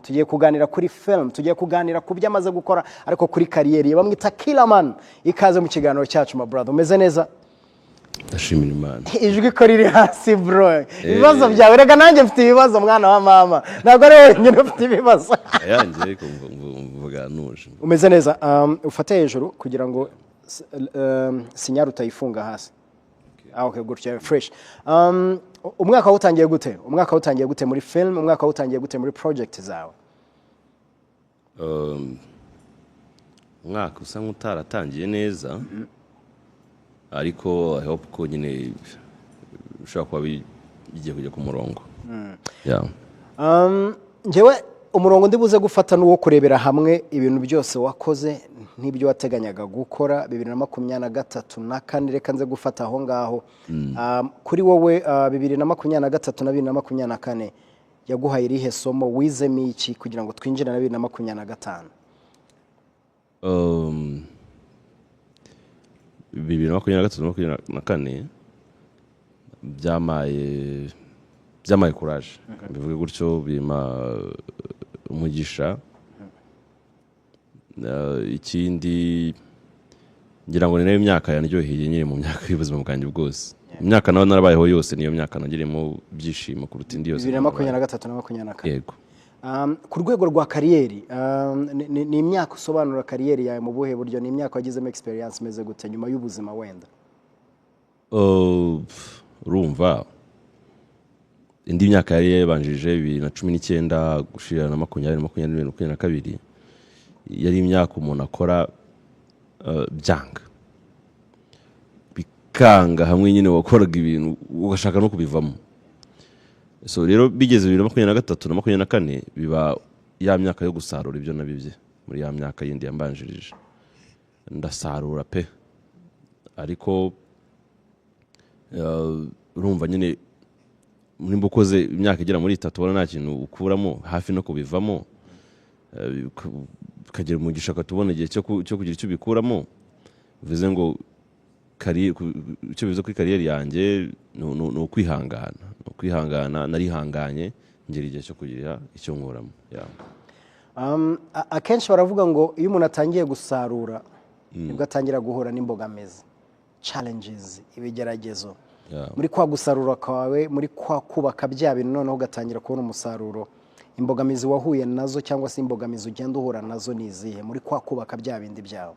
tugiye kuganira kuri film, tugiye kuganira ku byo amaze gukora ariko kuri kariyeri bamwita Killerman. Ikaze mu kiganiro cyacu my brother, umeze neza? Ndashimira Imana. Ijwi ko riri hasi bro. Ibibazo byawe rega nanjye mfite ibibazo mwana wa mama. Ntabwo ari wowe nyine ufite ibibazo. Yanjye ariko mvuga nuje. Umeze neza? Ufate hejuru kugira ngo sinyari utayifunga hasi. Okay, gutya fresh. Umwaka utangiye gute? Umwaka utangiye gute muri film? Umwaka utangiye gute muri project zawe? Umwaka usa nk'utaratangiye neza. Ariko I hope ko nyine ushaka kuba bigiye kujya ku murongo. Yeah. Njewe umurongo ndibuze gufata nuwo kurebera hamwe ibintu byose wakoze n'ibyo wateganyaga gukora 2023 na kane reka nze gufata aho ngaho. Kuri wowe 2023 na 2024 yaguhaye irihe somo wizemo iki kugira ngo twinjire na 2025? 2023-2024 byamaye courage. Bivuga gutyo bima umugisha. Ikindi ngira ngo ni nayo myaka yanaryoheye nyine mu myaka y'ubuzima bwanjye bwose. Imyaka naho narabayeho yose niyo myaka nagiremo byishimo kuruta indi yose. 2023 na 2024. Yego. Ku rwego rwa kariyeri ni imyaka usobanura kariyeri yawe mu buhe buryo? Ni imyaka wagizemo experience meze gute nyuma y'ubuzima wenda? Urumva indi myaka yari yabanjije 2019 gushira na 2022 yari imyaka umuntu akora byanga bikanga hamwe nyine wakoraga ibintu ugashaka no kubivamo. So rero bigeze 2023 na 2024 biba ya myaka yo gusarura ibyo nabibye muri ya myaka yindi yambanjirije. Ndasarura pe. Ariko urumva nyine muri mbukoze imyaka igera muri 3 ubona nta kintu ukuramo hafi no kubivamo. Kagira umugisha katubona igihe cyo kugira icyo bikuramo. Bivuze ngo icyo bivuze kuri kariyeri yanjye no kwihangana narihanganye ngera igihe cyo kugira icyo nkuramo. Akenshi baravuga ngo iyo umuntu atangiye gusarura nibwo atangira guhura n'imbogamizi, challenges, ibigeragezo. Muri kwa gusarura kwawe, muri kwa kubaka bya bintu noneho ugatangira kubona umusaruro, imbogamizi wahuye nazo cyangwa se imbogamizi ugenda uhura nazo nizihe muri kwa kubaka bya bindi byawe?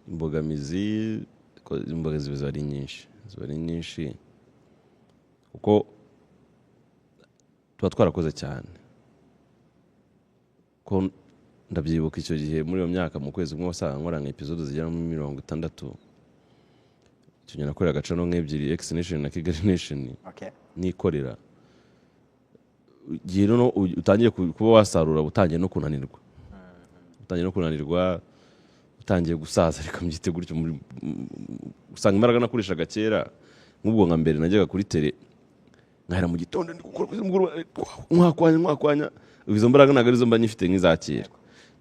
Imbogamizi zari nyinshi kuko tuba twarakoze cyane. Ko ndabyibuka icyo gihe muri iyo myaka mu kwezi kumwe wasanga nkora nka episode zigera muri 60. Icyo nakorera agacano nk'ebyiri, X Nation na Kigali Nation. Okay. Nikorera. Gihe no utangiye kuba wasarura utangiye no kunanirwa. Utangiye gusaza reka mbyite gutyo usanga imbaraga nakoreshaga kera nk'ubwo nka mbere najyaga kuri tele nkahera mu gitondo ndi gukora kwiza muguru mwakwanya izo mbaraga nagari zo mba nyifite nk'iza kera.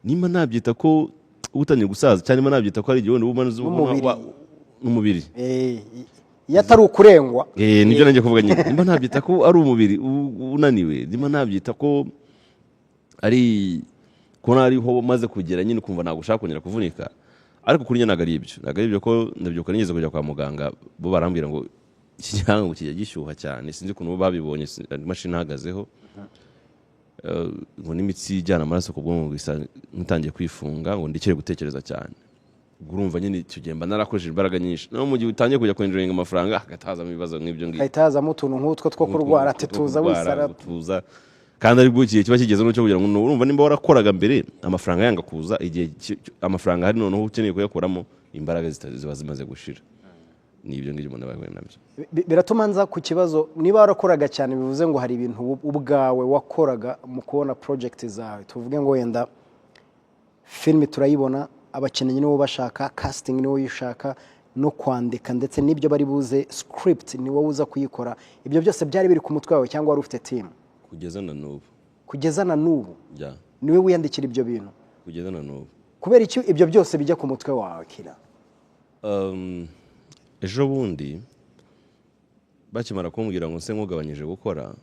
Nimba nabyita ko ubutangiye gusaza cyane nimba nabyita ko ari igihe ubumanuzi n'umubiri yatari ukurengwa. Nibyo nanjye kuvuga nyine nimba nabyita ko ari umubiri unaniwe, nimba nabyita ko ari kona ariho maze kugera nyine kumva nagushaka kongera kuvunika. Ariko kuri nyine nagari ibyo ko ndabyuka nigeze kujya kwa muganga bo barambwira ngo ikinyanga kijya gishyuha cyane, sinzi kuntu babibonye machine hagazeho. Ngo n'imitsi ijyana amaraso ku bwonko ngitangiye kwifunga ngo ndikire gutekereza cyane. Urumva nyine tugemba narakoresheje imbaraga nyinshi. No mu gihe utangiye kujya kwenjoyinga amafaranga agataza mu bibazo nk'ibyo ngibyo. Agataza mu tuntu nk'utwo two kurwara tetuza wisara. Kandi ari bwukiye kiba kigeze no cyo kugira ngo urumva nimba warakoraga mbere amafaranga yanga kuza igihe amafaranga hari noneho ukeneye kuyakoramo imbaraga ziba zimaze gushira. Nibyo ngibyo umuntu abaye nabyo. Biratuma nza ku kibazo niba warakoraga cyane bivuze ngo hari ibintu ubwawe wakoraga mu kubona project zawe. Tuvuge ngo wenda film turayibona, abakinnyi nibo bashaka, casting niwo yishaka, no kwandika ndetse n'ibyo bari buze script niwo uza kuyikora. Ibyo byose byari biri ku mutwe wawe cyangwa wari ufite team? Kugeza na n'ubu. Yeah. Niwe wiyandikira ibyo bintu? Kugeza na n'ubu. Kubera iki ibyo byose bijya ku mutwe wawe Kira? Ejo bundi bakimara kumbwira ngo nse nkugabanyije gukora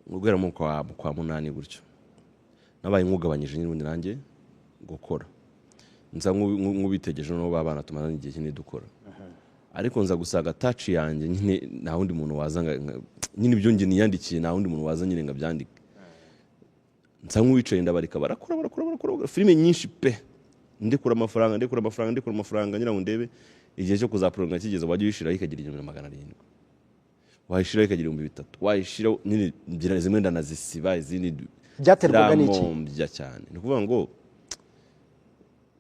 guhera mu kwa munani gutyo nabaye nkugabanyije n'ubundi nanjye gukora nza nk'ubitegeje no babana tumarana igihe kinini dukora ariko nza gusanga touch yanjye nyine nta wundi muntu waza nyine ibyo nge niyandikiye nta wundi muntu waza nyine ngabyandike nsa nk'uwicaye ndabarika barakora filime nyinshi pe ndikura amafaranga nyira ngo ndebe igihe cyo kuzaprolonga kigeze wajya wishiraho ikagira 700 wayishiraho ikagira 300 wayishiraho nyine ngira zimwe ndanazisiba izindi byaterwaga n'iki bya cyane ni kuvuga ngo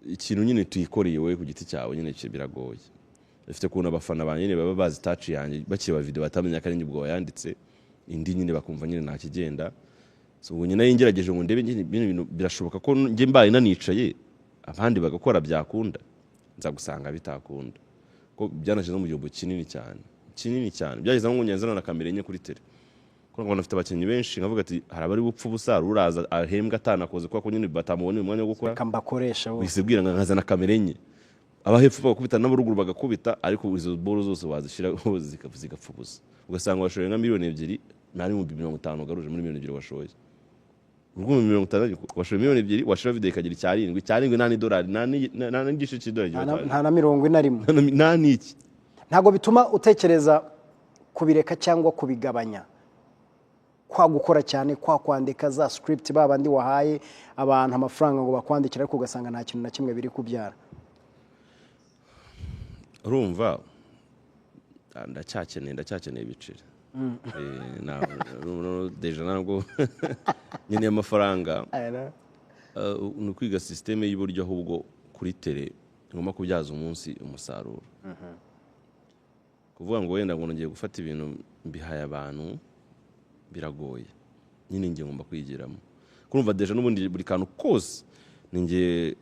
ikintu nyine tuyikoreye we ku giti cyawe nyine biragoye ifite kuntu abafana ba nyine baba bazi touch yanjye bakeba video batamenya kandi ubwo yanditse indi nyine bakumva nyine nta kigenda so ubu nyine yingerageje ngo ndebe ibintu birashoboka ko nge mbaye nanicaye abandi bagakora byakunda nza gusanga bitakunda ko byanashize mu gihugu kinini cyane byageze ngo nyanzana na kamera enye kuri tele ko ngo nafite abakinnyi benshi nkavuga ati harabari bupfu busara uraza ahembwa atanakoze kwa nyine batamubona umwanya wo gukora kambakoresha wo wisibwira nkazana kamera enye abahepfu bagakubita n'abaruguru bagakubita ariko izo boro zose wazishira zigapfa busa ugasanga washoye nka miliyoni 2 nari mu 50 garuje muri miliyoni 2 washoye ubwo mu 50 washoye miliyoni 2 washira video ikagira icyarindwi nani dolari nani igice cy'idolari nta na 41 nani iki ntago bituma utekereza kubireka cyangwa kubigabanya kwa gukora cyane kwa kwandika za script babandi wahaye abantu amafaranga ngo bakwandikira ariko ugasanga nta kintu na kimwe biri kubyara urumva ndacyakeneye ibiceri deja ntabwo nyine amafaranga ni ukwiga systeme y'uburyo ahubwo kuri tele ngomba kubyaza umunsi umusaruro kuvuga ngo wenda ngo ngiye gufata ibintu mbihaye abantu biragoye nyine ngiye ngomba kwigiramo kurumva deja n'ubundi buri kantu kose ningiye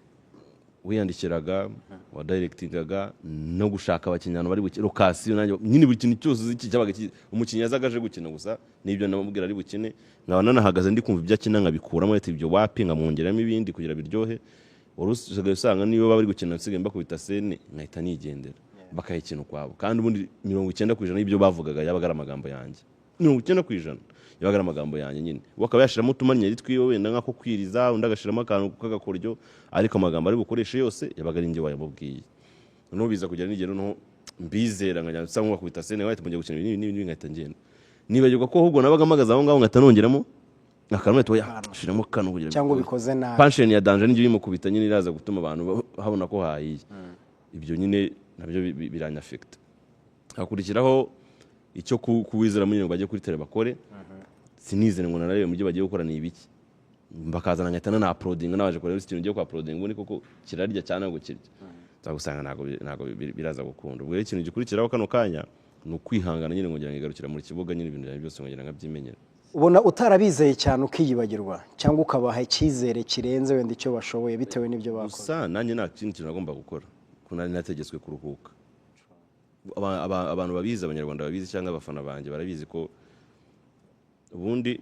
wiyandikiraga wa directingaga no gushaka abakinyano bari bukine location nanjye nyine buri kintu cyose iki cyabaga umukinnyi yazagaje gukina gusa nibyo namubwira ari bukine nkabana nahagaze ndi kumva ibyo akina ngabikuramo ati ibyo wapi ngamwongeramo ibindi kugira biryohe urusigaye usanga niyo bari gukina nsigaye mbakubita scene nkahita nigendera bakayikina kwabo kandi ubundi 90% y'ibyo bavugaga yabaga ari amagambo yanjye 90% yabaga ari amagambo yanjye nyine wakaba yashiramo utumanyeri twiwe wenda nkako kwiriza undi agashiramo akantu kagakoryo ariko amagambo ari bukoreshe yose yabaga ari nge wayamubwiye no biza kugera nigero no mbizera nkajya nsanga bakubita scene wahita mujye gukina ibintu nkahita ngenda nibagirwa ko ahubwo nabaga magaza aho ngaho nkahita nongeramo akantu to yashiramo kanu kugira cyangwa bikoze nabi pension ya danger n'ibyo bimukubita nyine iraza gutuma abantu habona ko hayiye ibyo nyine nabyo biranya affect hakurikiraho icyo kuwizera muri ngo bajye kuri tele bakore sinizere ngo narebe mujye bagiye gukora ni ibiki bakazana nkahita na uploading nabaje kureba ikintu ngiye ku uploading ubundi koko kirarya cyane ngo kirya zagusanga ntago biraza gukunda ubwo ikintu gikurikiraho kano kanya ni ukwihangana nyine ngo ngigarukira muri kibuga nyine ibintu byawe byose ngira ngabyimenyera ubona utarabizeye cyane ukiyibagirwa cyangwa ukabaha icyizere kirenze wenda icyo bashoboye bitewe n'ibyo bakoze gusa nanjye nta kintu nagomba gukora kunari nategetswe kuruhuka abantu babizi abanyarwanda babizi cyangwa abafana banjye barabizi ko ubundi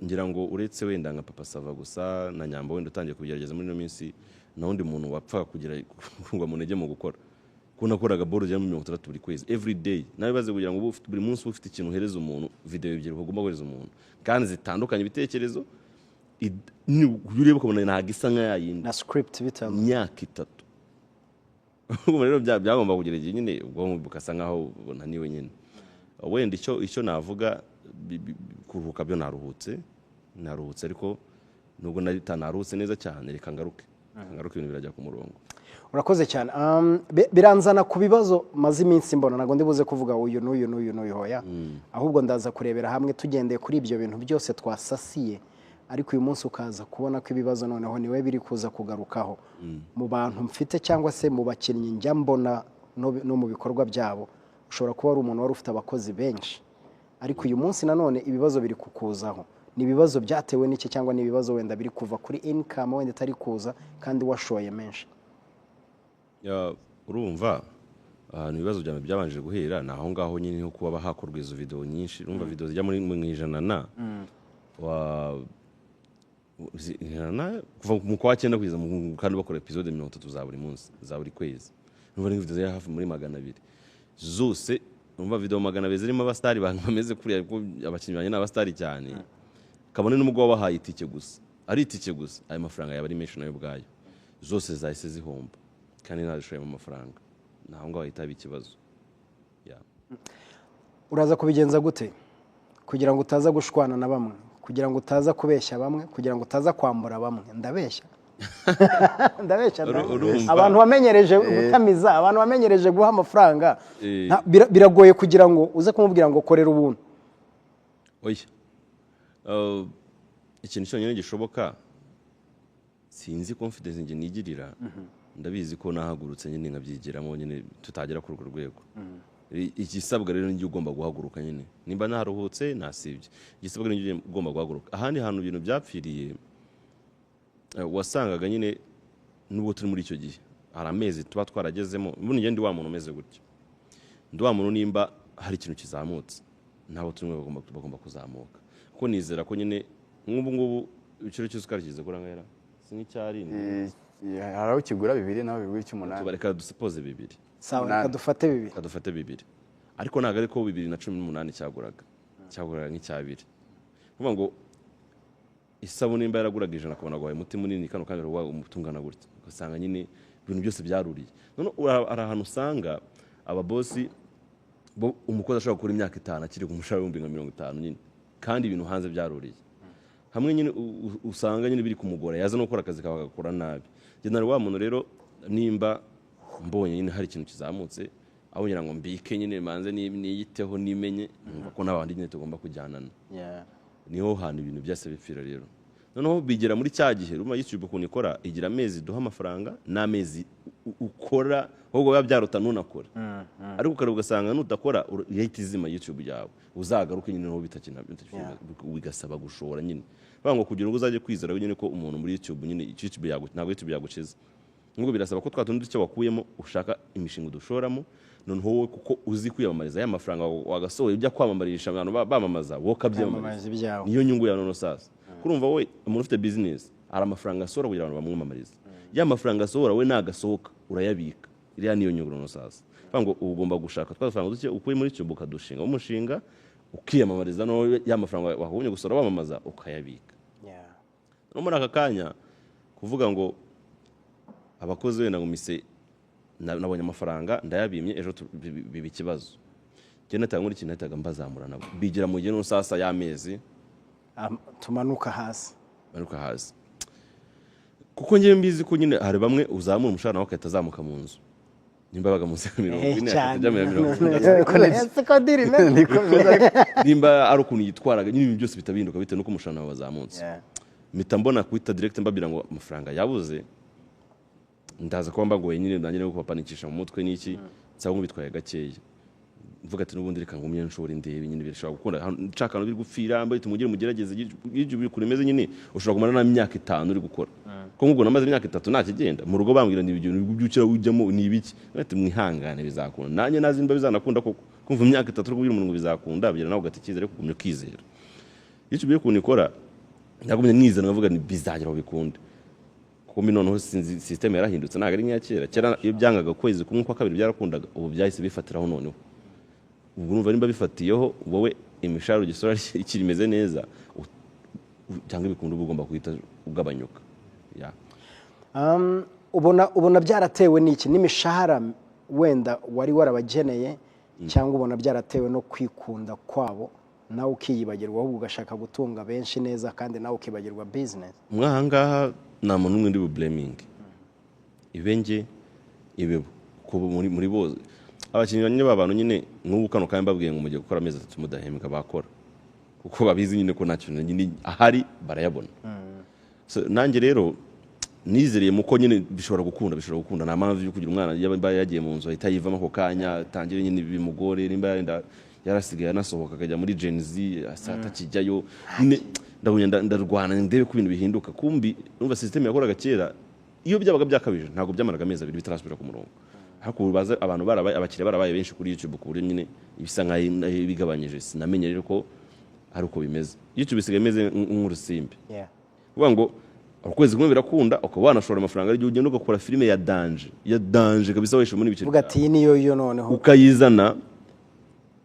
ngira ngo uretse wenda nka Papa Sava gusa na Nyambo wenda utangiye kubigerageza muri no minsi na wundi muntu wapfa kugira kungwa munege mu gukora kunakoraga boro ya 30 buri kwezi every day nawe baze kugira ngo buri munsi ufite ikintu uhereza umuntu video ebyiri ugomba guhereza umuntu kandi zitandukanye ibitekerezo urebe ukabona ntago isa nka yayindi na script bitamo myaka 3 ubwo rero byagomba kugira igihe nyine ubwo bukasa nkaho naniwe nyine wenda icyo navuga kuruhuka byo naruhutse ariko nubwo naruhutse neza cyane reka ngaruke ibintu birajya ku murongo urakoze cyane biranzana ku bibazo maze iminsi mbona nago ndibuze kuvuga uyu n'uyu hoya ahubwo ndaza kurebera hamwe tugendeye kuri ibyo bintu byose twasasiye ariko uyu munsi ukaza kubona ko ibibazo noneho niwe biri kuza kugarukaho mu bantu mfite cyangwa se mu bakinnyi njya mbona no mu bikorwa byabo ushobora kuba ari umuntu wari ufite abakozi benshi ariko uyu munsi nanone ibibazo biri kukuzaho ni ibibazo byatewe n'iki cyangwa ni ibibazo wenda biri kuva kuri income wenda itari kuza kandi washoye menshi urumva ni ibibazo byawe byabanje guhera naho ngaho nyine nko kuba hakorwa izo video nyinshi urumva video zijya muri 100 kuva mu kwa 9 kugeza kandi bakora episode 30 za buri munsi za buri kwezi urumva ni video ya hafi muri 200 zose umva video magana abiri zirimo abastari bameze kuriya abakinnyi banye n'abastari cyane kabone n'umugwa wabahaye itike gusa ari itike gusa ayo mafaranga yaba ari menshi nayo bwayo zose zahise zihomba kandi nazishoye mu mafaranga naho ngaho hitaba ikibazo. Uraza kubigenza gute kugira ngo utaza gushwana na bamwe, kugira ngo utaza kubeshya bamwe, kugira ngo utaza kwambura bamwe? Ndabeshya abantu bamenyereje gutamiza, abantu bamenyereje guha amafaranga, biragoye kugira ngo uze kumubwira ngo korera ubuntu. Oya, ikintu cyonyine gishoboka, sinzi confidence nge nigirira, ndabizi ko nahagurutse nyine nkabyigiramo nyine tutagera kuri urwo rwego. Igisabwa rero ngiye ugomba guhaguruka nyine, nimba naruhutse nasibye, igisabwa ngiye ugomba guhaguruka. Ahandi hantu ibintu byapfiriye wasangaga nyine nubwo turi muri icyo gihe hari amezi tuba twaragezemo, ubundi ngende wa muntu umeze gutyo, ndi wa muntu nimba hari ikintu kizamutse nabo tumwe bagomba kuzamuka, kuko nizera ko nyine nk'ubu ngubu ibiciro cy'isukari kize kora ngera si nk'icyari haraho kigura 2 naho bigura 8. Tubareka dusuppose 2. Sawa, kadufate 2. Ariko ntago ariko 2018 cyaguraga nk'icyabiri. Kuvuga ngo isabune imba yaraguraga 100 akabona gwaye muti munini kano kamera wa umutungana gutya, ugasanga nyine ibintu byose byaruriye. None ari ahantu usanga ababosi bo umukozi ashobora gukora imyaka 5 akiri ku mushahara wa 50 nyine, kandi ibintu hanze byaruriye. Hamwe nyine usanga nyine biri kumugora, yaza no gukora akazi kabagakora nabi. Je nari wa muntu rero nimba mbonye nyine hari ikintu kizamutse, aho ngira ngo mbike nyine manze niyiteho nimenye ko n'abandi nyine tugomba kujyanana. Niho hantu ibintu byase bipfira rero. Noneho bigera muri cya gihe ruma YouTube ukuntu ikora, igira amezi duha amafaranga n'amezi ukora ahubwo yabyarota nunakora. Ariko ukara ugasanga nudakora yahita izima YouTube yawe, uzagaruke nyine no bitakina bigasaba gushora nyine. Bango kugira ngo uzaje kwizera nyine ko umuntu muri YouTube nyine YouTube yago ntabwo YouTube yaguciza. Ngo birasaba ko twatundi icyo wakuyemo ushaka imishinga dushoramo, noneho wowe kuko uzi kwiyamamariza ya mafaranga wagasohoye ibyo kwamamarisha abantu bamamaza wowe kabyamamariza niyo nyungu ya none sasa. Kurumva wowe umuntu ufite business ara amafaranga asora kugira abantu bamwamamariza, ya mafaranga asora we nagasohoka urayabika, iriya niyo nyungu none sasa. Bango ugomba gushaka twafaranga duke ukuye muri cyo bukadushinga umushinga ukiyamamariza, no ya mafaranga wahubonye gusora bamamaza ukayabika. No muri aka kanya kuvuga ngo abakozi wenda ngumise nabonye amafaranga ndayabimye ejo bibi kibazo, je natanga muri kintu nataga mbazamura nabo bigira mu gihe no sasa y'amezi tumanuka hasi kuko ngiye mbizi ko nyine hari bamwe uzamura umushahara nawe akatazamuka mu nzu nimba baga munsi ya 40 nimba ari ukuntu yitwaraga nyine ibintu byose bitabihinduka bitewe nuko umushahara nawe wazamutse. Mpita mbona kwita direct mbabira ngo amafaranga yabuze, ndaza kuba mbagoye nyine ndanye no kubapanikisha mu mutwe n'iki cyangwa bitwaye gakeya, mvuga ati nubundi reka ngumye nshobora indebe nyine birashobora gukunda nshaka no biri gupfira mbaye tumugire mugerageze y'ijyo biri kuremeze nyine ushobora kumara na myaka 5 uri gukora ko ngubwo namaze imyaka 3 nakigenda mu rugo bambwira ni ibyo byukira ujyamo ni ibiki, ati mwihangane bizakunda nanye nazi mba bizanakunda koko kumva imyaka 3 uri kubwira umuntu ngo bizakunda bigera nawe ugatikiza rero kugumya kwizera y'icyo biri kunikora nagumye nizana ngavuga ni bizagira bikunde. Kuko noneho system yarahindutse ntago ari nk'ya iyo byangaga kwezi kumwe kwa kabiri byarakundaga, ubu byahise bifatiraho noneho. Ubwo numva nimba bifatiyeho wowe imishahara ugisora ikirimeze neza cyangwa bikunda ugomba kuhita ugabanyuka. Ubona byaratewe n'iki n'imishahara wenda wari warabageneye, cyangwa ubona byaratewe no kwikunda kwabo nawe ukiyibagirwa ahubwo ugashaka gutunga benshi neza kandi nawe ukibagirwa business? Mwahangaha nta muntu umwe ndi bu blaming ibenge ibebo ko muri boze abakinnyi banyine babantu nyine n'ubu kano kandi babwiye ngo mujye gukora amezi 3 mudahembwa bakora kuko babizi nyine ko nacyo nyine ahari barayabona. So nanjye rero nizereye muko nyine bishobora gukunda nta mpamvu yo kugira umwana yaba yagiye mu nzu ahita yivamo ako kanya tangire nyine bimugore nimba yenda yarasigaye anasohoka akajya muri Gen Z asata kijyayo nyine ndabunye ndarwana ndebe ko ibintu bihinduka. Kumbi numva system yakoraga kera iyo byabaga byakabije ntago byamaraga amezi 2 bitarasubira ku murongo, ariko baza abantu barabaye abakire barabaye benshi kuri YouTube ku buryo nyine ibisa nkaho bigabanyije. Sinamenye rero ko ari uko bimeze YouTube isigaye imeze nk'urusimbi. Kuvuga ngo ukwezi kumwe birakunda ukaba wanashora amafaranga ari ugenda ugakora filime ya danger kabisa wishe muri bice uvuga ati niyo noneho ukayizana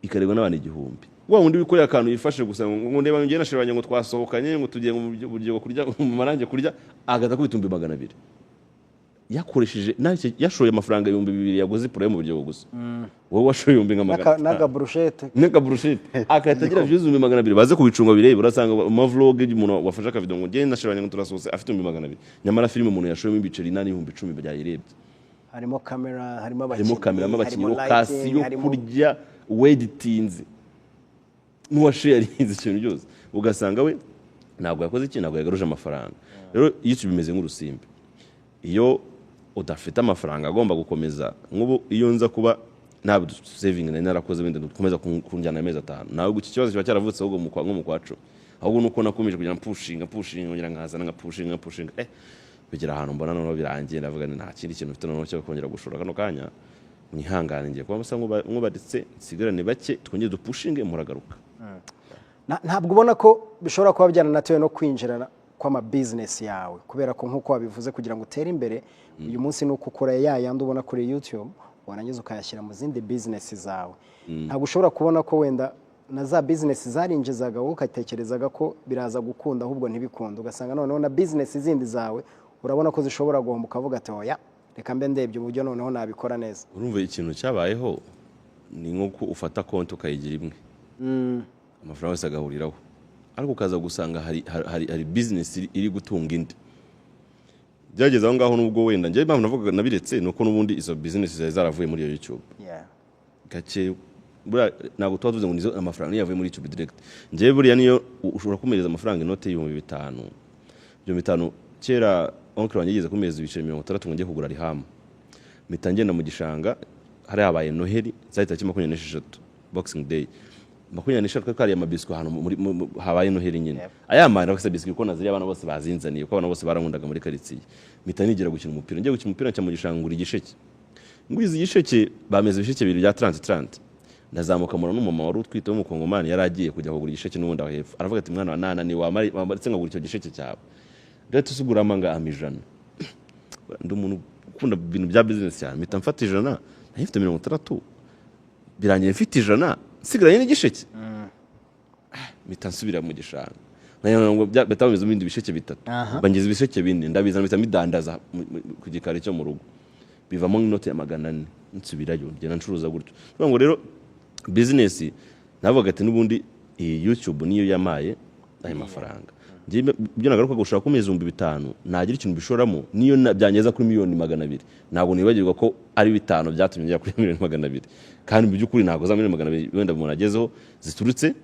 ikarebwa n'abantu 1000 wa wundi wikoreye akantu yifashe gusa ngo ndeba ngiye nashiranye ngo twasohokanye ngo tugiye mu buryo kurya mu marange kurya agaza ku 200 yakoresheje yashoye amafaranga 2000 yaguze pro mu buryo gusa wowe washoye 1000 naga brushete akatagira views 200 baze kubicunga birebe urasanga ama vlog y'umuntu wafashe aka video ngo ngiye nashiranye ngo turasohose afite 200 nyamara filime umuntu yashoye ibiceri 810 byayirebye harimo kamera harimo abakinnyi lokasiyo kurya weditinze n'uwasharinze ikintu cyose ugasanga we ntabwo yakoze ikintu ntabwo yagaruje amafaranga rero YouTube bimeze nk'urusimbi iyo udafite amafaranga agomba gukomeza nk'ubu iyo nza kuba ntabwo saving narakoze wenda dukomeza kunjyana amezi 5 nawe iki kibazo kiba cyaravutse ahubwo mu kwacu ahubwo nuko nakomeje kugira pushinga ngira nkazana nka pushinga bigira ahantu mbona noneho birangiye ndavuga nta kindi kintu mfite noneho cyo kongera gushora kano kanya mwihangane ngiye kuba musa nk'ubaditse sigarane bake twongeye dupushinge muragaruka ntabwo ubona ko bishobora kuba byananatewe no kwinjirana kw'ama business yawe kubera ko nkuko wabivuze kugira ngo utere imbere uyu munsi nuko ukora yandi ubona kuri YouTube wananyuze ukayashyira mu zindi business zawe ntabwo ushobora kubona ko wenda na za business zarinjizaga wowe ukatekerezaga ko biraza gukunda ahubwo ntibikunda ugasanga noneho na business zindi zawe urabona ko zishobora guhomba ukavuga ati oya reka mbe ndebye uburyo noneho nabikora neza urumva ikintu cyabayeho ni nko ufata konti ukayigira imwe amafaranga yose agahuriraho ariko ukaza gusanga hari business iri gutunga indi byageze aho ngaho nubwo wenda njye mpamvu navuga nabiretse nuko nubundi izo business zaravuye muri YouTube gake ntabwo tuvuze ngo nizo amafaranga yavuye muri YouTube direct njye buriya niyo ushobora kumereza amafaranga inote y'ibihumbi 5 kera oncle wanjye yigeze kumeza ibiceri 60 ngo njye kugura rihamu mpita ngenda mu gishanga hari habaye Noheli zahita 26 Boxing Day 26 kari amabiswi ahantu habaye Noheli nyine ayamara bakase biswi ko naziri abana bose bazinzaniye ko abana bose barankundaga muri karitsiye mpita nigira gukina umupira njye gukina umupira cya mu gishanga ngura igisheke ngwize igisheke bameze ibisheke bibiri bya 30 ndazamuka mura n'umama wari utwite w'umukongomani yaragiye kujya kugura igisheke n'ubundi aho hepfo aravuga ati mwana wa nana ni wamaritse ngagura icyo gisheke cyawe rero tusugura amanga amijana ndi umuntu ukunda ibintu bya business cyane mpita mfata ijana nahifite 60 birangiye mfite ijana sigaranye n'igisheke mpita nsubira mu gishanga ngo betabamize ibindi bisheke 3 bangize ibisheke 4 ndabizana mpita midandaza ku gikari cyo mu rugo bivamo n'inote ya 400 nsubirayo ngena ncuruza gutyo ngo rero business navuga ati nubundi YouTube niyo yamaye ayo mafaranga byo nagaruka gushaka kumeza 500 nagira ikintu bishoramo niyo byangeza kuri miliyoni 200 ntabwo nibagirwa ko ari 5 byatumye njya kuri miliyoni 200 kandi mu byukuri ntago za miliyoni 200 wenda umuntu agezeho ziturutse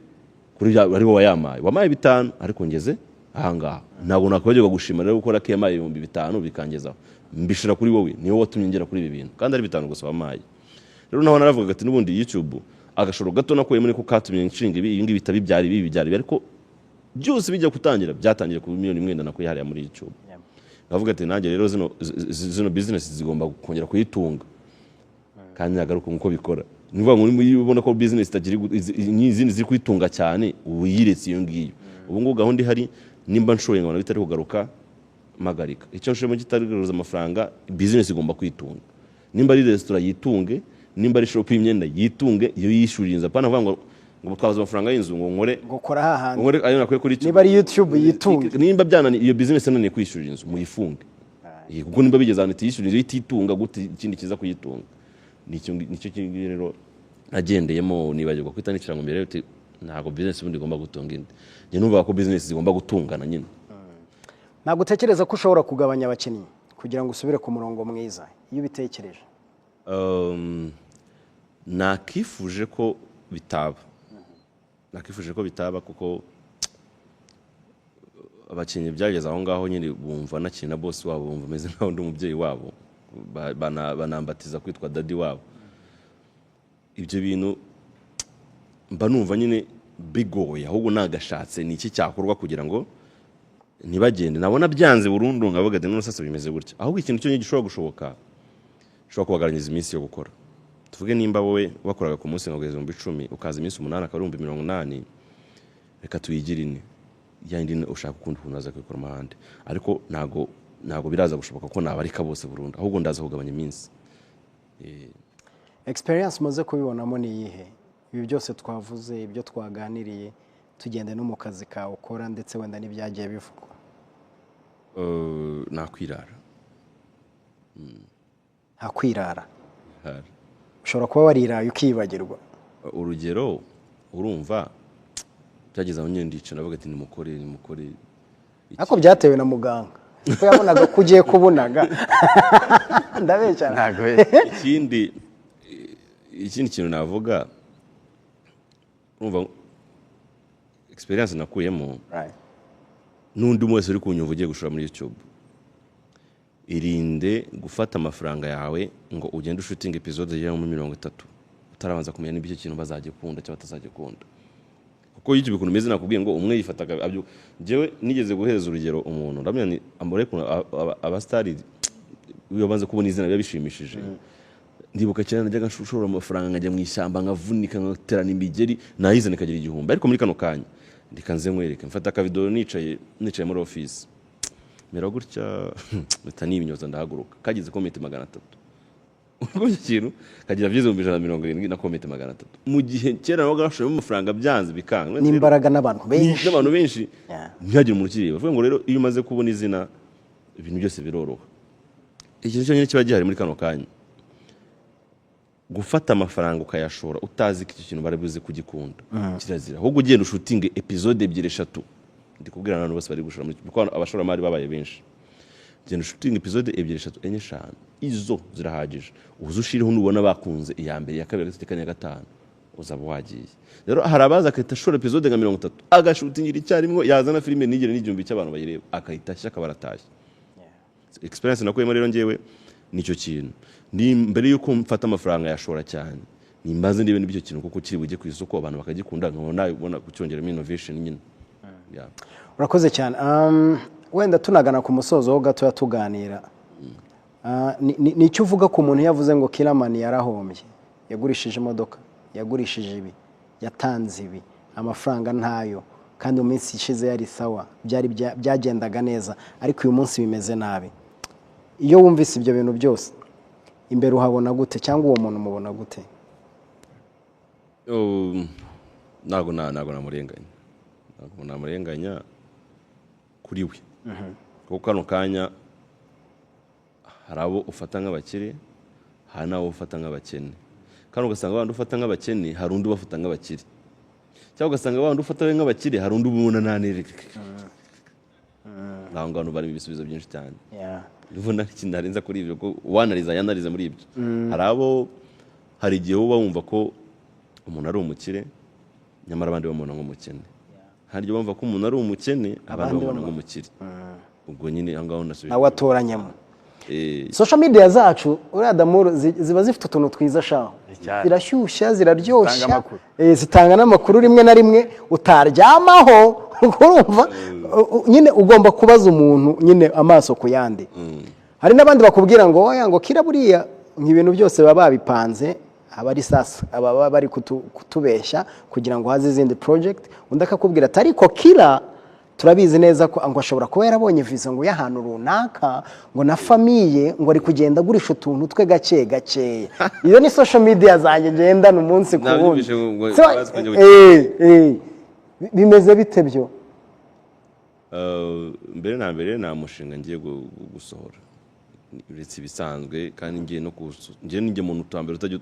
kuri ari wo wamaye 5 ariko ngeze ahangaha ntabwo nakwagirwa gushima rero gukora ko yamaye 500 bikangezaho mbishira kuri wowe niyo watumye ngera kuri ibi bintu kandi ari 5 gusa wamaye rero naho naravuga ati nubundi YouTube agashoro gato nakuye muri ko katumye nshinga ibi ngibi bitabi byari ariko byose bijya kutangira byatangiye ku miliyoni 1 nakuye hariya muri YouTube navuga ati nanjye rero zino business zigomba kongera kuyitunga kandi nagaruka nkuko bikora nivuga ngo ubona ko business itagira izindi ziri kwitunga cyane uyiretse iyo ngiyo ubu ngo gahunda hari nimba nshoye ngo bitari kugaruka magarika icyo nshoye mu gitarigaruza amafaranga business igomba kwitunga nimba ari restaurant yitunge nimba ari shop y'imyenda yitunge iyo yishurinza pana vuga ngo twabaza amafaranga y'inzu ngo nkore gukora hahandi nkore ayo nakuye kuri niba ari YouTube yitunge nimba byanani iyo business none kwishurira inzu muyifunge kuko nimba bigeze ahantu tiyishurira ititunga gute ikindi kiza kuyitunga nicyo kingi rero agendeyemo nibagirwa kwita n'ikirango mbere yote ntago business ubundi igomba gutunga indi je numva ko business zigomba gutungana nyine ntago utekereza ko ushobora kugabanya abakinnyi kugira ngo usubire ku murongo mwiza iyo bitekereje nakifuje ko bitaba kuko abakinnyi byageze aho ngaho nyine bumva nakina boss wabo bumva ameze nkaho ndi umubyeyi wabo banambatiza kwitwa daddy wabo ibyo bintu mba numva nyine bigoye ahubwo nagashatse ni iki cyakorwa kugira ngo ntibagende nabona byanze burundu ngavuga ati none sasa bimeze gutya ahubwo ikintu cyo gishobora gushoboka ushobora kubagabanyiriza iminsi yo gukora tuvuge nimba wowe wakoraga ku munsi ngageza 10 ukaza iminsi 8 akarumbi 80 reka tuyigire ine yandi ushaka kundi kunaza kwikora mahande ariko nago biraza gushoboka ko nabarika bose burundu ahubwo ndaza kugabanya iminsi experience maze kubibonamo ni yihe ibi byose twavuze ibyo twaganiriye tugende no mu kazi kawe ukora ndetse wenda n'ibyagiye bivugwa. nakwirara Hakwirara ushobora kuba wariraye ukibagirwa. urugero urumva byageze aho nyine ndicara navuga ati nimukore ariko byatewe na muganga ko yabonaga ko ugiye kubunaga. Ndabeshya ntago ikindi kintu navuga urumva experience nakuyemo n'undi wese uri kunyumva ugiye gushora muri YouTube, irinde gufata amafaranga yawe ngo ugende shooting episode zigera muri 30 utarabanza kumenya n'ibyo kintu bazagikunda cyangwa batazagikunda. Kuko YouTube ukuntu meze nakubwiye ngo umwe yifataga abyo. Jewe nigeze guhereza urugero umuntu ndamenya ni amore abastari iyo banze kubona izina biba bishimishije. Ndibuka cyane najyaga nshobora amafaranga nkajya mu ishyamba nkavunika ngaterana imigeri nayize nikagira igihumbi, ariko muri kano kanya ndikanze nkwereke mfata ka video nicaye muri office mera gutya bitanibinyoza ndahaguruka kagize comment 300 ubwo kintu kagira vyize mu 170 na comment 300 mu gihe cyera nabaga nashobora amafaranga byanze bikanga n'imbaraga n'abantu benshi ntihagire umuntu kireba. Vuga ngo rero iyo umaze kubona izina ibintu byose biroroha. Ikintu cyo nyine kiba gihari muri kano kanya gufata amafaranga ukayashora utazi ko icyo kintu barabuze kugikunda kirazira. Ahubwo ugenda shooting episode 2-3 ndikubwira abantu bose bari gushora muri kuko abashora mari babaye benshi. Genda shooting episode 2-3-4-5 izo zirahagije. Uzushiriho nubona bakunze iya mbere ya kabiri gatatu ya gatanu uzaba wagiye. Rero harabaza akahita shora episode nka 30 agashutingira icyarimwe yazana filime nigere n'igihumbi cy'abantu bayireba akahita ashaka baratashye. Experience nakuyemo rero ngewe nicyo kintu ni mbere yuko mfata amafaranga yashora cyane nimbaze ndibe n'ibyo kintu kuko kiri bujye ku isoko abantu bakagikunda nkabona ubona kucyongeramo innovation nyine. Urakoze cyane. Wenda tunagana ku musozo ho gato yatuganira. Nicyo uvuga ku muntu yavuze ngo Killaman yarahombye, yagurishije imodoka, yagurishije ibi, yatanze ibi, amafaranga ntayo, kandi mu minsi ishize yari sawa, byagendaga neza, ariko uyu munsi bimeze nabi. Iyo wumvise ibyo bintu byose imbere uhabona gute cyangwa uwo muntu mubona gute? Nago namurenganya kuri we kuko kano kanya harabo ufata nk'abakire hari nawo ufata nk'abakene, kandi ugasanga abantu ufata nk'abakene hari undi bafata nk'abakire, cyangwa ugasanga abantu ufata nk'abakire hari undi ubona nanereka naho ngano bari ibisubizo byinshi cyane. Ndubona ikintu harenza kuri ibyo ko wanariza yanariza muri ibyo. Hari igihe uba wumva ko umuntu ari umukire nyamara abandi bamubona nk'umukene, hari igihe bumva ko umuntu ari umukene abandi bamubona nk'umukire. Ubwo nyine ahangaho nasubije nawe atoranyamo. Social media zacu uriya Damuru ziba zifite utuntu twiza shaho, zirashyushya ziraryoshya, zitanga n'amakuru rimwe na rimwe utaryamaho. Urumva nyine ugomba kubaza umuntu nyine amaso ku yandi. Hari n'abandi bakubwira ngo oya ngo Kira buriya nk'ibintu byose baba babipanze abari sasa aba bari kutubeshya kugira ngo haze izindi project, undi akakubwira ati ariko Kira turabizi neza ko ngo ashobora kuba yarabonye visa ngo y'ahantu runaka ngo na famiye ngo ari kugenda gurisha utuntu twe gake gake. Iyo ni social media zanjye ngendana umunsi ku wundi. Bimeze bite byo? Mbere na mbere nta mushinga ngiye gusohora uretse ibisanzwe, kandi ngiye ninjye muntu utambere utajya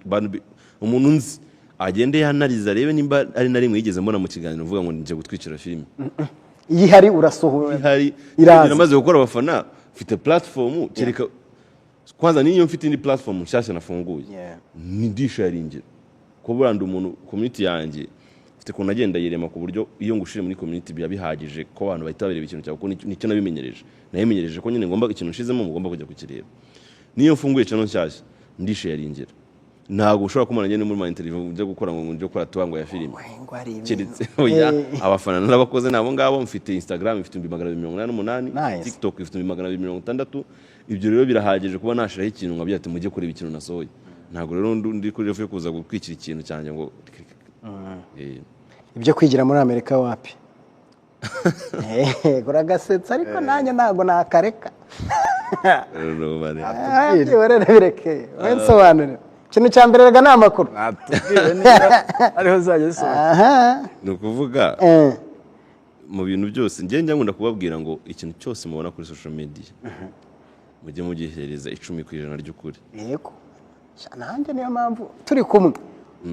umuntu nzi agende yanariza rebe nimba ari na rimwe yigeze mbona mu kiganiro uvuga ngo nje gutwikira filime. Iyi hari urasohora ihari iramaze gukora abafana mfite platform kereka kwanza niyo mfite indi platform nshyashya nafunguye ni disharingira ko buranda umuntu community yanjye mfite ko nagenda yirema ku buryo iyo ngushire muri community bya bihagije ko abantu bahitabira ikintu cyawe ko nicyo nabimenyereje ko nyine ngomba ikintu nshizemo mugomba kujya kukireba. Niyo mfunguye channel nshyashya ndisharingira ntago ushobora kumana nyene muri ma interview byo gukora ngo nje gukora tubango ya filime kiritse oya abafana n'abakoze nabo ngabo mfite Instagram mfite 288 TikTok mfite 260. Ibyo rero birahagije kuba nashiraho ikintu nkabya ati mujye kureba ikintu nasohoye. Ntago rero ndi kuri refu yo kuza gukwikira ikintu cyanjye ngo ibyo kwigira muri Amerika wapi? Kuragasetsa ariko nanjye ntago nakareka. Bireke wensobanure ikintu cya mbere rega ni amakuru. natubwire niba ariho zajya zisohoka. Aha. ni ukuvuga mu bintu byose njye nkunda kubabwira ngo ikintu cyose mubona kuri social media mujye mugihereza 10% ry'ukuri. Yego. Nanjye niyo mpamvu turi kumwe.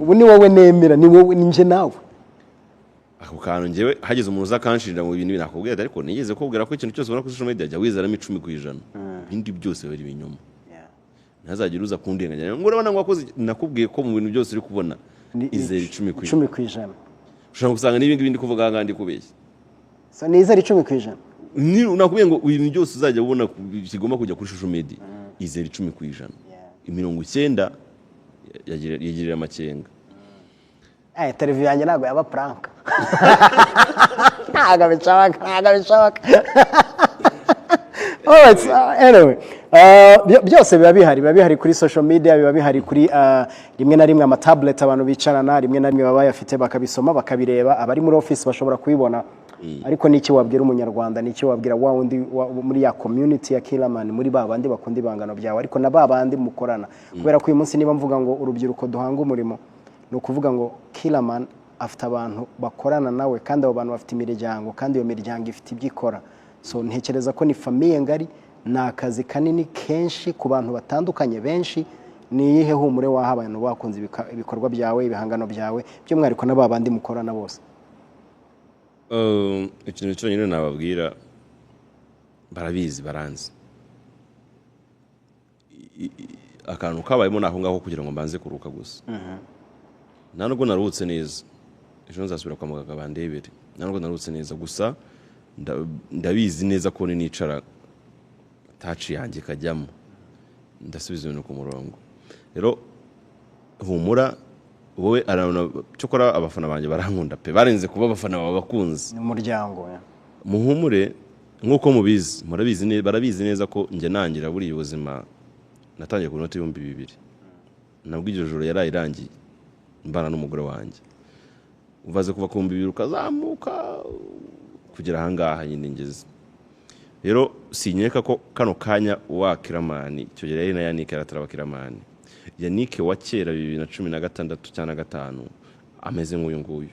Ubu ni wowe nemera, ni wowe ninje nawe. Ako kantu njyewe hageze umuntu uzakanshirira mu bintu binakubwira ariko nigeze kubwira ko ikintu cyose ubona kuri social media jya wizaramo 10%. Ibindi byose bari ibinyoma. Ntazagira uza kundenganya ngo urabona ngo wakoze, nakubwiye ko mu bintu byose uri kubona izere 10%. 10%. Ushobora gusanga n'ibindi bindi kuvuga ngandi kubeshya. So ni izere 10%. Ni nakubwiye ngo ibintu byose uzajya ubona kigomba kujya kuri social media izere 10%. 90 yagirira amakenga. Televiziyo yanjye ntabwo yaba prank. Ntabwo bishoboka. Anyway, byose biba bihari kuri social media, biba bihari kuri rimwe na rimwe amatablet abantu bicarana, rimwe na rimwe baba bayafite bakabisoma bakabireba, abari muri office bashobora kubibona. Ariko niki wabwira umunyarwanda, niki wabwira wa wundi muri ya community ya Killaman, muri babandi bakunda ibangano byawe, ariko na babandi mukorana, kubera ko uyu munsi niba mvuga ngo urubyiruko duhanga umurimo, no kuvuga ngo Killaman afite abantu bakorana nawe, kandi abo bantu bafite imiryango, kandi iyo miryango ifite ibyikora. So ntekereza ko ni famille ngari, na akazi kanini kenshi ku bantu batandukanye benshi. Ni iyihe humure waha abantu bakunze ibikorwa byawe, ibihangano byawe, by'umwihariko na babandi mukorana bose? Ikintu cyonyine nababwira, barabizi baranzi akantu kabayemo naho ngaho kugira ngo mbanze kuruka gusa. Nta nubwo naruhutse neza, ejo nzasubira kwa muganga bandebere. Nta nubwo naruhutse neza gusa ndabizi neza ko nicara touch yanjye kajyamo ndasubiza ibintu ku murongo. Rero humura wowe arabona cyokora abafana banje barankunda pe, barenze kuba abafana babakunze ni umuryango. Muhumure nkuko mubizi, murabizi neza, barabizi neza ko nje nangira buri ubuzima natangiye ku noti 2000. Nabwo iryo joro yarayirangiye mbana n'umugore wanjye, uvaze kuva ku 2000 ukazamuka kugira ahangaha nyine ngeze. Rero sinyeka ko kano kanya wa Killaman icyo gihe yari na Yannick arataraba Killaman. Yannick wa kera 2016 cyangwa 5 ameze nk'uyu nguyu.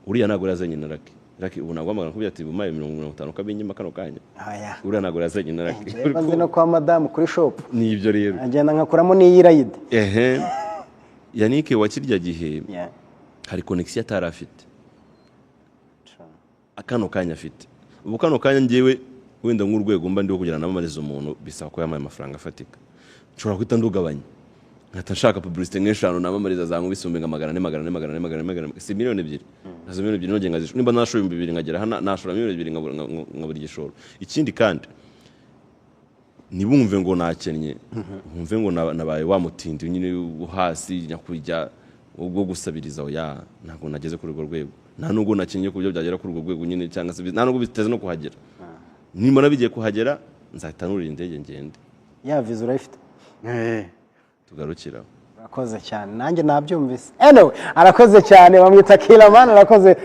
Uriya ntago yazanye na Lucky ubu nagombaga kubya ati bumaye 50 kabinyima kano kanya. Uriya ntago yazanye na Lucky. Banze no kwa madame kuri shop. Ni ibyo rero. Agenda nkakuramo n'iyirayide. Yannick wa kirya gihe hari connection atarafite. Akano kanya afite. Ubu kano kanya ngewe wenda nk'urwego mba ndiho kugira namamariza umuntu bisaba ko yamaye amafaranga afatika. Nshobora kwita ndugabanya. Nkata nshaka publicité nk'eshanu namamariza za nkubisumbe nka 400 si miliyoni 2. Nazo miliyoni 2 noge ngazisho. Nimba nashoye 200 ngagera hana nashora miliyoni 2 ngaburi gishoro. Ikindi kandi nibumve ngo nakennye. Bumve ngo nabaye wa mutindi nyine hasi nyakujya ubwo gusabiriza oya ntago nageze kuri urwo rwego. Nta nubwo nakennye ku byo byagera kuri urwo rwego nyine cyangwa se nta nubwo biteze no kuhagera. Nimara bigiye kuhagera nzatanurira indege ngende. Ya visa urayifite? Tugarukira. Arakoze cyane, nanjye nabyumvise. Anyway, arakoze cyane, bamwita Killaman, arakoze.